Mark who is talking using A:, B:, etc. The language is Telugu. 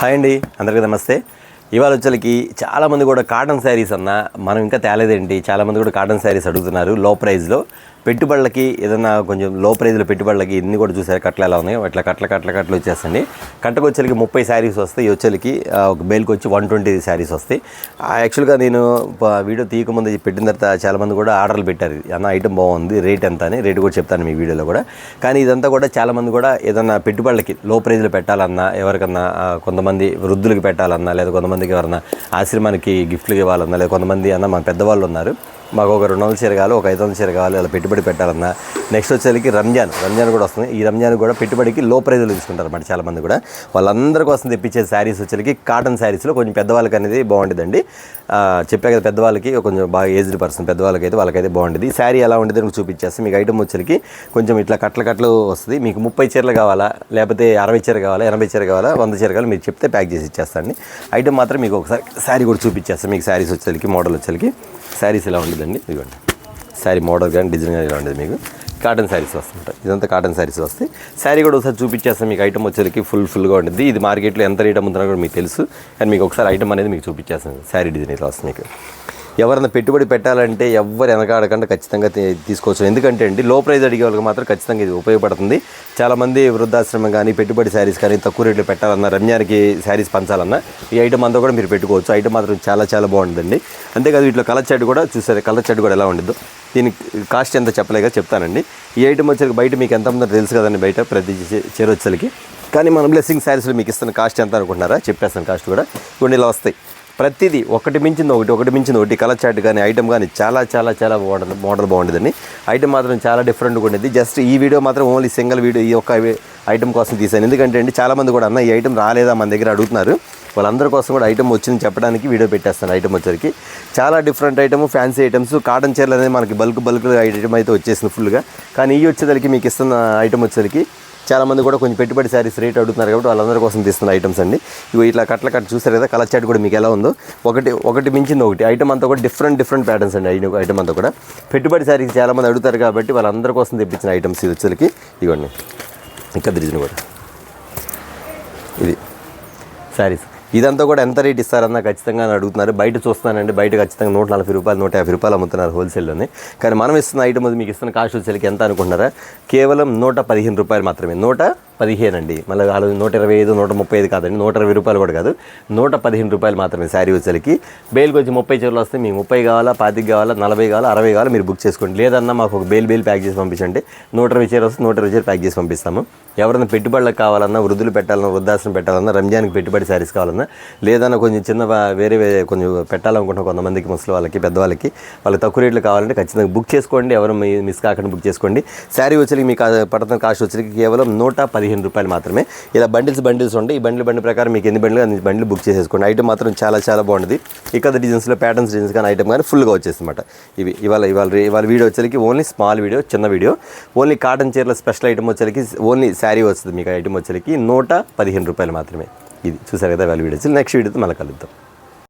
A: హాయ్ అండి, అందరికీ నమస్తే. ఇవాళ వచ్చేకి చాలామంది కూడా కాటన్ శారీస్ అన్న మనం ఇంకా తేలేదేంటి, చాలామంది కూడా కాటన్ శారీస్ అడుగుతున్నారు లో ప్రైస్లో. పెట్టుబడులకి ఏదన్నా కొంచెం లో ప్రైజ్లో పెట్టుబడులకి ఇన్ని కూడా చూసారు కట్టలు ఎలా ఉన్నాయో అట్లా కట్టలు వచ్చేస్తండి. కట్టకు వచ్చేకి 30 శారీస్ వస్తాయి. వచ్చేకి ఒక బేల్కి వచ్చి 120 శారీస్ వస్తాయి. యాక్చువల్గా నేను వీడియో తీయకముందు పెట్టిన తర్వాత చాలామంది కూడా ఆర్డర్లు పెట్టారు, అన్న ఐటమ్ బాగుంది, రేట్ ఎంత అని. రేటు కూడా చెప్తాను మీ వీడియోలో కూడా. కానీ ఇదంతా కూడా చాలామంది కూడా ఏదన్నా పెట్టుబడులకి లో ప్రైజ్లో పెట్టాలన్నా, ఎవరికన్నా కొంతమంది వృద్ధులకి పెట్టాలన్నా, లేదా కొంతమందికి ఎవరన్నా ఆశ్రమానికి గిఫ్ట్లు ఇవ్వాలన్నా, లేదా కొంతమంది అన్న మన పెద్దవాళ్ళు ఉన్నారు, మాకు ఒక 200 చీర కావాలి, ఒక 500 చీర కావాలి, అలా పెట్టుబడి పెట్టాలన్నా. నెక్స్ట్ వచ్చేసరికి రంజాన్ కూడా వస్తుంది. ఈ రంజాన్ కూడా పెట్టుబడికి లో ప్రైజ్లో తీసుకుంటారు అన్నమాట చాలామంది కూడా. వాళ్ళందరి కోసం తెప్పించే శారీస్ వచ్చేసరికి కాటన్ శారీస్లో కొంచెం పెద్దవాళ్ళకి అనేది బాగుంటుందండి. చెప్పా కదా, పెద్దవాళ్ళకి కొంచెం బాగా ఏజ్డ్ పర్సన్ పెద్దవాళ్ళకైతే వాళ్ళకైతే బాగుంటుంది. శారీ ఎలా ఉంటుంది అని చూపించేస్తే మీకు ఐటమ్ వచ్చేసరికి కొంచెం ఇట్లా కట్టలు వస్తుంది. మీకు 30 చీరలు కావాలా, లేకపోతే 60 చీర కావాలా, 80 చీర కావాలా, 100 చీర కావాలా, మీరు చెప్తే ప్యాక్ చేసి ఇచ్చేస్తాండి. ఐటమ్ మాత్రం మీకు ఒకసారి శారీ కూడా చూపించేస్తాను. మీకు శారీస్ వచ్చేసరికి మోడల్ వచ్చేసరికి శారీస్ ఇలా ఉండదండి. ఇదిగోండి శారీ మోడల్ కానీ డిజైన్ కానీ ఇలా ఉండేది. మీకు కాటన్ శారీస్ వస్తుంటాయి. ఇదంతా కాటన్ శారీస్ వస్తాయి. శారీ కూడా ఒకసారి చూపించేస్తాను. మీకు ఐటమ్ వచ్చేసరికి ఫుల్గా ఉంటుంది. ఇది మార్కెట్లో ఎంత రేట్ అమ్ముతున్నా కూడా మీకు తెలుసు, కానీ మీకు ఒకసారి ఐటమ్ అనేది మీకు చూపించేస్తాను. శారీ డిజైన్ ఇలా వస్తుంది. మీకు ఎవరైనా పెట్టుబడి పెట్టాలంటే ఎవరు వెనకాడకుండా ఖచ్చితంగా తీసుకోవచ్చు. ఎందుకంటే అండి లో ప్రైజ్ అడిగే వాళ్ళకి మాత్రం ఖచ్చితంగా ఇది ఉపయోగపడుతుంది. చాలామంది వృద్ధాశ్రమం కానీ పెట్టుబడి శారీస్ కానీ తక్కువ రేట్లు పెట్టాలన్నా, రంజాన్కి శారీస్ పంచాలన్నా ఈ ఐటమ్ అంతా కూడా మీరు పెట్టుకోవచ్చు. ఐటమ్ మాత్రం చాలా బాగుంటుందండి. అంతేకాదు వీటిలో కలర్ చార్ట్ కూడా చూసారు, కలర్ చార్ట్ కూడా ఎలా ఉండిద్దో. దీనికి కాస్ట్ ఎంత చెప్పలేక చెప్తానండి. ఈ ఐటమ్ వచ్చేసరికి బయట మీకు ఎంత ఉందో తెలుసు కదండి, బయట ప్రతి చీర వచ్చేసరికి. కానీ మన బ్లెస్సింగ్ శారీస్లో మీకు ఇస్తున్న కాస్ట్ ఎంత అనుకుంటున్నారా, చెప్పేస్తాను కాస్ట్ కూడా. కొన్ని ఇలా వస్తాయి. ప్రతిదీ ఒకటి మించింది ఒకటి కలర్ చార్ట్ కానీ ఐటమ్ కానీ చాలా మోడల్ బాగుంటుందండి. ఐటమ్ మాత్రం చాలా డిఫరెంట్గా ఉండేది. జస్ట్ ఈ వీడియో మాత్రం ఓన్లీ సింగిల్ వీడియో ఈ ఒక్క ఐటమ్ కోసం తీసాను. ఎందుకంటే అండి చాలామంది కూడా అన్న ఈ ఐటమ్ రాలేదా మన దగ్గర అడుగుతున్నారు. వాళ్ళందరి కోసం కూడా ఐటమ్ వచ్చింది చెప్పడానికి వీడియో పెట్టేస్తాను. ఐటమ్ వచ్చరికి చాలా different item, fancy items. Cotton చీరలు అనేది మనకి బల్క్ ఐటమ్ అయితే వచ్చేసింది ఫుల్గా. కానీ ఈ వచ్చేసరికి మీకు ఇస్తున్న ఐటమ్ వచ్చేసరికి చాలామంది కూడా కొంచెం పెట్టుబడి శారీస్ రేట్ అడుగుతున్నారు కాబట్టి వాళ్ళందరి కోసం తీస్తున్న ఐటమ్స్ అండి. ఇవి ఇట్లా కట్ట చూస్తారు కదా, కలర్ చార్ట్ కూడా మీకు ఎలా ఉందో. ఒకటి మించింది ఒకటి ఐటమ్ అంతా కూడా డిఫరెంట్ ప్యాటర్న్స్ అండి. ఐటమ్ అంతా కూడా పెట్టుబడి శారీస్ చాలామంది అడుగుతారు కాబట్టి వాళ్ళందరి కోసం తెప్పించిన ఐటమ్స్. ఇది వచ్చేసరికి ఇవ్వండి, ఇంకా డిజైన్ కూడా ఇది శారీస్. ఇదంతా కూడా ఎంత రేట్ ఇస్తారన్నా ఖచ్చితంగా అడుగుతున్నారు. బయట చూస్తున్నానండి, బయట ఖచ్చితంగా 140 రూపాయలు 150 రూపాయలు అమ్ముతున్నారు హోల్సేల్లోనే. కానీ మనం ఇస్తున్న ఐటమ్ మీకు ఇస్తున్న కాస్ట్ వచ్చేసరికి ఎంత అనుకుంటున్నారా, కేవలం 115 రూపాయలు మాత్రమే. 115 అండి. మళ్ళీ 125 135 కాదండి, 120 రూపాయలు కూడా కాదు, 115 రూపాయలు మాత్రమే శారీ వచ్చేసరికి. బేల్కి వచ్చి 30 చీరలు వస్తాయి. మీకు 30 కావాలా, 25 కావాలా, 40 కావాలా, 60 కావాలా మీరు బుక్ చేసుకోండి. లేదన్నా మాకు ఒక బేల్ ప్యాక్ చేసి పంపించండి. 120 చీర వస్తే 120 చీర ప్యాక్ చేసి పంపిస్తాము. ఎవరైనా పెట్టుబడులకు కావాలన్నా, వృద్ధులు పెట్టాలన్నా, వృద్ధాశ్రమం పెట్టాలన్నా, రంజాన్కి పెట్టుబడి శారీస్ కావాలన్నా, లేదన్నా కొంచెం చిన్న వేరే కొంచెం పెట్టాలనుకుంటున్న కొంతమందికి ముసలి వాళ్ళకి పెద్దవాళ్ళకి వాళ్ళకి తక్కువ రేట్లు కావాలంటే ఖచ్చితంగా బుక్ చేసుకోండి. ఎవరు మిస్ కాకుండా బుక్ చేసుకోండి. శారీ వచ్చేకి మీకు పడుతున్న కాస్ట్ వచ్చేకి కేవలం 115 రూపాయలు మాత్రమే. ఇలా బండిల్స్ ఉంటాయి. ఈ బండి ప్రకారం మీకు ఎన్ని బండ్లు అన్ని బండ్లు బుక్ చేసేసుకోండి. ఐటమ్ మాత్రం చాలా బాగుంటుంది. ఇక్కడ డిజైన్స్లో ప్యాటర్న్స్ డిజైన్స్ కానీ ఐటమ్ కానీ ఫుల్గా వచ్చేసిందన్నమాట. ఇవాళ వీడియో వచ్చేకి ఓన్లీ స్మాల్ వీడియో, చిన్న వీడియో. ఓన్లీ కాటన్ చీరల స్పెషల్ ఐటమ్ వచ్చేకి ఓన్లీ శారీ వస్తుంది. మీకు ఐటమ్ వచ్చేకి 115 రూపాయలు మాత్రమే. ఇది చూసారు కదా వాళ్ళ వీడియోస్. నెక్స్ట్ వీడియోతో మళ్ళీ కలుద్దాం.